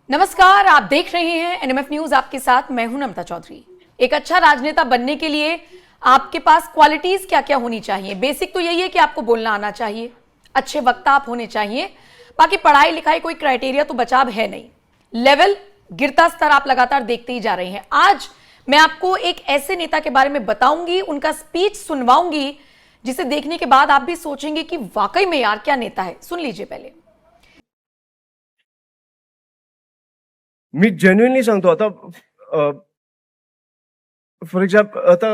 नमस्कार, आप देख रहे हैं एनएमएफ न्यूज। आपके साथ मैं हूं नम्रता चौधरी। एक अच्छा राजनेता बनने के लिए आपके पास क्वालिटीज क्या क्या होनी चाहिए? बेसिक तो यही है कि आपको बोलना आना चाहिए, अच्छे वक्ता आप होने चाहिए। बाकी पढ़ाई लिखाई कोई क्राइटेरिया तो बचाव है नहीं। लेवल गिरता स्तर आप लगातार देखते ही जा रहे हैं। आज मैं आपको एक ऐसे नेता के बारे में बताऊंगी, उनका स्पीच सुनवाऊंगी, जिसे देखने के बाद आप भी सोचेंगे कि वाकई में यार क्या नेता है। सुन लीजिए पहले। मी जेन्युइनली सांगतो आता फॉर एक्झाम्पल आता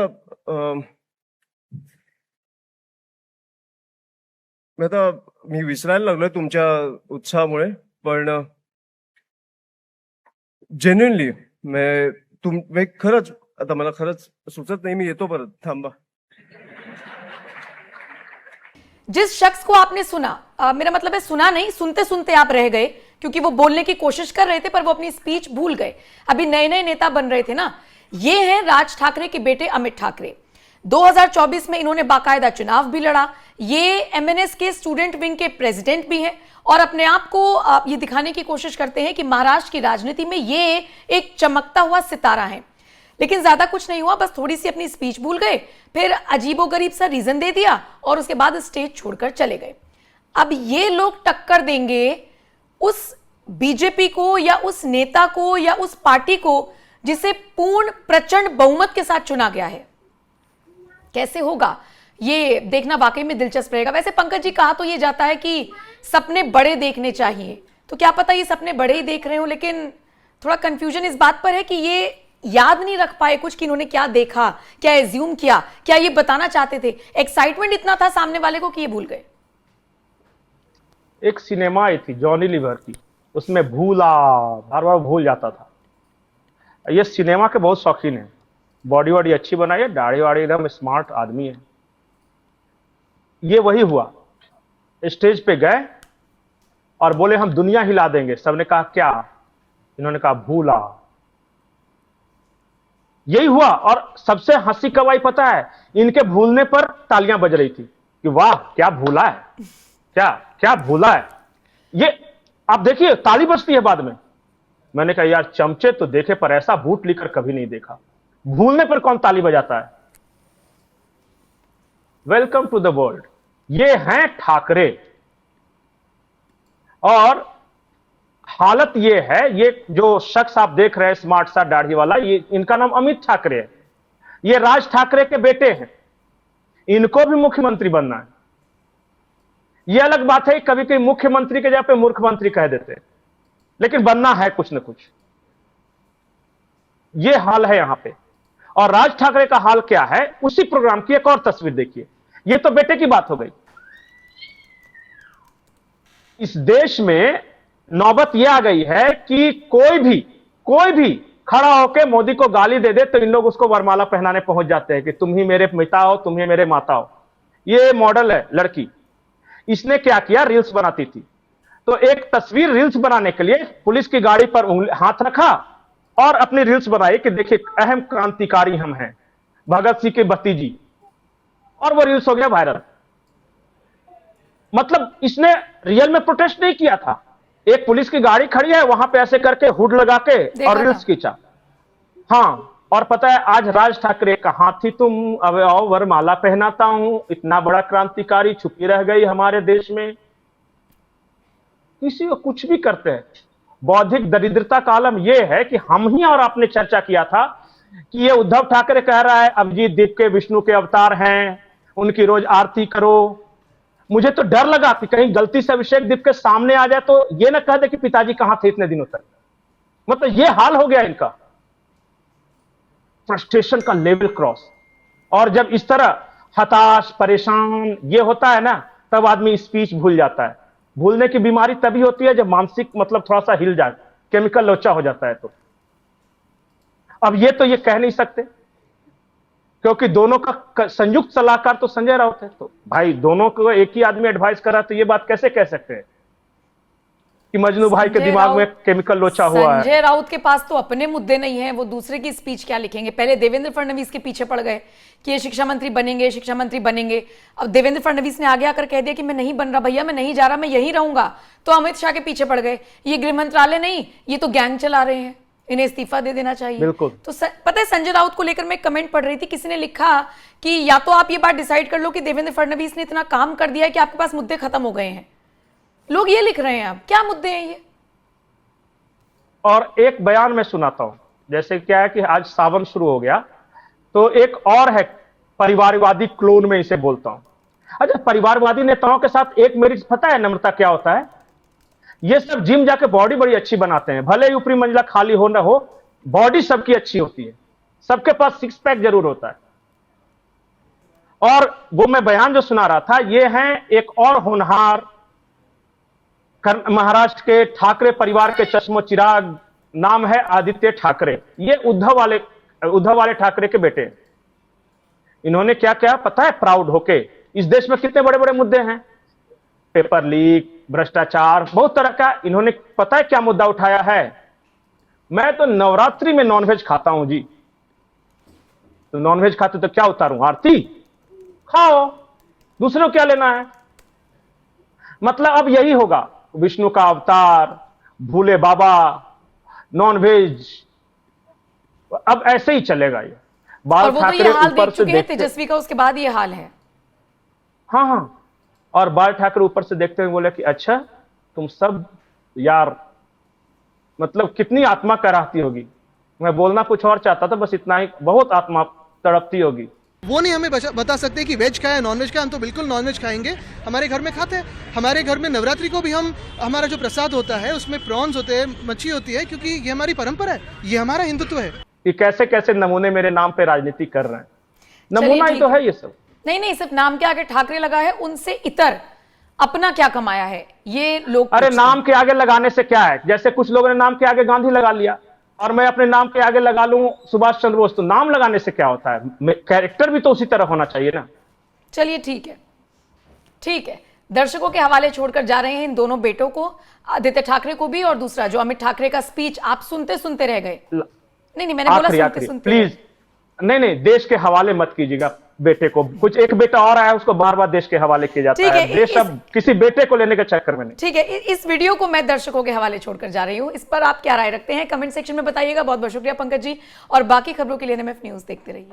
मी विसरायला लागलोय तुमच्या उत्साहामुळे, पण जेन्युइनली मी खरंच आता मला खरंच सुचत नाही, मी येतो परत, थांबा। जिस शख्स को आपने सुना, मेरा मतलब है सुना नहीं, सुनते सुनते आप रह गए, क्योंकि वो बोलने की कोशिश कर रहे थे पर वो अपनी स्पीच भूल गए। अभी नए नए नेता बन रहे थे ना। ये हैं राज ठाकरे के बेटे अमित ठाकरे। 2024 में इन्होंने बाकायदा चुनाव भी लड़ा। ये एमएनएस के स्टूडेंट विंग के प्रेसिडेंट भी हैं और अपने आप को ये दिखाने की कोशिश करते हैं कि महाराष्ट्र की राजनीति में ये एक चमकता हुआ सितारा है। लेकिन ज्यादा कुछ नहीं हुआ, बस थोड़ी सी अपनी स्पीच भूल गए, फिर अजीबोगरीब सा रीजन दे दिया और उसके बाद स्टेज छोड़कर चले गए। अब ये लोग टक्कर देंगे उस बीजेपी को या उस नेता को या उस पार्टी को जिसे पूर्ण प्रचंड बहुमत के साथ चुना गया है। कैसे होगा ये देखना वाकई में दिलचस्प रहेगा। वैसे पंकज जी, कहा तो ये जाता है कि सपने बड़े देखने चाहिए, तो क्या पता ये सपने बड़े ही देख रहे हो, लेकिन थोड़ा कंफ्यूजन इस बात पर है कि ये याद नहीं रख पाए कुछ कि इन्होंने क्या देखा, क्या एज्यूम किया, क्या ये बताना चाहते थे। एक्साइटमेंट इतना था सामने वाले को कि ये भूल गए। एक सिनेमा आई थी जॉनी लीवर की, उसमें भूला बार बार भूल जाता था। ये सिनेमा के बहुत शौकीन है, बॉडी वॉडी अच्छी बनाई है, दाढ़ी वाड़ी एकदम स्मार्ट आदमी है। ये वही हुआ, स्टेज पे गए और बोले हम दुनिया हिला देंगे। सबने कहा क्या? इन्होंने कहा भूला। यही हुआ। और सबसे हंसी कब आई पता है? इनके भूलने पर तालियां बज रही थी कि वाह क्या भूला है, क्या क्या भूला है। ये आप देखिए ताली बजती है बाद में। मैंने कहा यार चमचे तो देखे पर ऐसा बूट लेकर कभी नहीं देखा। भूलने पर कौन ताली बजाता है? Welcome to the world. ये हैं ठाकरे। और हालत ये है, ये जो शख्स आप देख रहे हैं स्मार्ट सा दाढ़ी वाला, ये इनका नाम अमित ठाकरे है। ये राज ठाकरे के बेटे हैं। इनको भी मुख्यमंत्री बनना है। ये अलग बात है कभी कभी मुख्यमंत्री के जगह पे मूर्खमंत्री कह देते हैं, लेकिन बनना है कुछ न कुछ। ये हाल है यहां पे। और राज ठाकरे का हाल क्या है, उसी प्रोग्राम की एक और तस्वीर देखिए। ये तो बेटे की बात हो गई। इस देश में नौबत यह आ गई है कि कोई भी खड़ा होकर मोदी को गाली दे दे तो इन लोग उसको वरमाला पहनाने पहुंच जाते हैं कि तुम ही मेरे पिता हो, तुम ही मेरे माता हो। ये मॉडल है लड़की। इसने क्या किया, रील्स बनाती थी, तो एक तस्वीर रील्स बनाने के लिए पुलिस की गाड़ी पर हाथ रखा और अपनी रील्स बनाई कि देखिए अहम क्रांतिकारी हम हैं, भगत सिंह के भतीजी। और वो रील्स हो गया वायरल। मतलब इसने रियल में प्रोटेस्ट नहीं किया था। एक पुलिस की गाड़ी खड़ी है, वहां पे ऐसे करके हुड लगा के और रील्स खींचा। हाँ, और पता है आज राज ठाकरे कहां थी तुम, अब आओ वरमाला पहनाता हूं, इतना बड़ा क्रांतिकारी छुपी रह गई हमारे देश में। किसी को कुछ भी करते हैं। बौद्धिक दरिद्रता का आलम यह है कि हम ही और आपने चर्चा किया था कि ये उद्धव ठाकरे कह रहा है अभिजीत दीप के विष्णु के अवतार हैं, उनकी रोज आरती करो। मुझे तो डर लगा कि कहीं गलती से अभिषेक दीप के सामने आ जाए तो ये ना कह दे कि पिताजी कहां थे इतने दिनों तक। मतलब ये हाल हो गया इनका। फ्रस्ट्रेशन का लेवल क्रॉस। और जब इस तरह हताश परेशान ये होता है ना, तब आदमी स्पीच भूल जाता है। भूलने की बीमारी तभी होती है जब मानसिक मतलब थोड़ा सा हिल जाए, केमिकल लोचा हो जाता है। तो अब ये तो ये कह नहीं सकते क्योंकि दोनों का संयुक्त सलाहकार तो संजय राउत है। तो भाई दोनों को एक ही आदमी एडवाइस कर रहा है, तो ये बात कैसे कह सकते हैं? कि मजनू भाई के संजय दिमाग में राउत- केमिकल लोचा हुआ है। संजय राउत के पास तो अपने मुद्दे नहीं है, वो दूसरे की स्पीच क्या लिखेंगे। पहले देवेंद्र फडणवीस के पीछे पड़ गए कि ये शिक्षा मंत्री बनेंगे, शिक्षा मंत्री बनेंगे। अब देवेंद्र फडणवीस ने आगे आकर कह दिया कि मैं नहीं बन रहा भैया, मैं नहीं जा रहा, मैं यहीं रहूंगा। तो अमित शाह के पीछे पड़ गए, ये गृह मंत्रालय नहीं, ये तो गैंग चला रहे हैं, इन्हें इस्तीफा दे देना चाहिए। बिल्कुल। तो पता है संजय राउत को लेकर मैं कमेंट पढ़ रही थी, किसी ने लिखा कि या तो आप ये बात डिसाइड कर लो कि देवेंद्र फडणवीस ने इतना काम कर दिया है कि आपके पास मुद्दे खत्म हो गए हैं। लोग ये लिख रहे हैं, अब क्या मुद्दे हैं ये। और एक बयान मैं सुनाता हूं, जैसे क्या है कि आज सावन शुरू हो गया, तो एक और है परिवारवादी क्लोन में इसे बोलता हूं। अच्छा, परिवारवादी नेताओं के साथ एक मेरी पता है नम्रता क्या होता है, ये सब जिम जाके बॉडी बड़ी अच्छी बनाते हैं, भले ही ऊपरी मंजिला खाली हो ना हो, बॉडी सबकी अच्छी होती है, सबके पास सिक्स पैक जरूर होता है। और वो मैं बयान जो सुना रहा था, ये हैं एक और होनहार महाराष्ट्र के ठाकरे परिवार के चश्मो चिराग, नाम है आदित्य ठाकरे। ये उद्धव वाले ठाकरे के बेटे। इन्होंने क्या क्या पता है, प्राउड होके, इस देश में कितने बड़े बड़े मुद्दे हैं, पेपर लीक, भ्रष्टाचार, बहुत तरह का। इन्होंने पता है क्या मुद्दा उठाया है, मैं तो नवरात्रि में नॉनवेज खाता हूं जी। तो नॉनवेज खाते तो क्या उतारूं, आरती खाओ, दूसरों को क्या लेना है। मतलब अब यही होगा, विष्णु का अवतार, भूले बाबा, नॉनवेज, अब ऐसे ही चलेगा ये। और बाल वो तो ये ठाकरे हाल ऊपर देख से चुके हैं, देखते, तेजस्वी का उसके बाद ये हाल है। हाँ हाँ, और बाल ठाकरे ऊपर से देखते हुए बोले कि अच्छा तुम सब यार, मतलब कितनी आत्मा कराहती होगी। मैं बोलना कुछ और चाहता था, बस इतना ही, बहुत आत्मा तड़पती होगी। वो नहीं हमें बता सकते कि वेज खाए नॉन वेज खाए, हम तो बिल्कुल नॉन वेज खाएंगे, हमारे घर में खाते हैं। हमारे घर में नवरात्रि को भी हम, हमारा जो प्रसाद होता है उसमें प्रॉन्स होते हैं, मच्छी होती है, क्योंकि ये हमारी परंपरा है, ये हमारा हिंदुत्व है। कि कैसे कैसे नमूने मेरे नाम पे राजनीति कर रहे हैं, चलिए, नमूना ही ठीक तो है ये सब। नहीं, सिर्फ नाम के आगे ठाकरे लगा है, उनसे इतर अपना क्या कमाया है ये लोग अरे पूछते हैं। नाम के आगे लगाने से क्या है, जैसे कुछ लोगों ने नाम के आगे गांधी लगा लिया, और मैं अपने नाम के आगे लगा लूं सुभाष चंद्र बोस, तो नाम लगाने से क्या होता है, कैरेक्टर भी तो उसी तरह होना चाहिए ना। चलिए ठीक है, दर्शकों के हवाले छोड़कर जा रहे हैं इन दोनों बेटों को, आदित्य ठाकरे को भी और दूसरा जो अमित ठाकरे का स्पीच आप सुनते सुनते रह गए। नहीं, मैंने बोला सुनते सुनते प्लीज, नहीं, देश के हवाले मत कीजिएगा बेटे को। कुछ एक बेटा और आया, उसको बार बार देश के हवाले किया जाता ठीक है, है, देश अब किसी बेटे को लेने के चक्कर में नहीं। ठीक है, इस वीडियो को मैं दर्शकों के हवाले छोड़कर जा रही हूं, इस पर आप क्या राय रखते हैं कमेंट सेक्शन में बताइएगा। बहुत बहुत शुक्रिया पंकज जी, और बाकी खबरों के लिए NMF न्यूज देखते रहिए।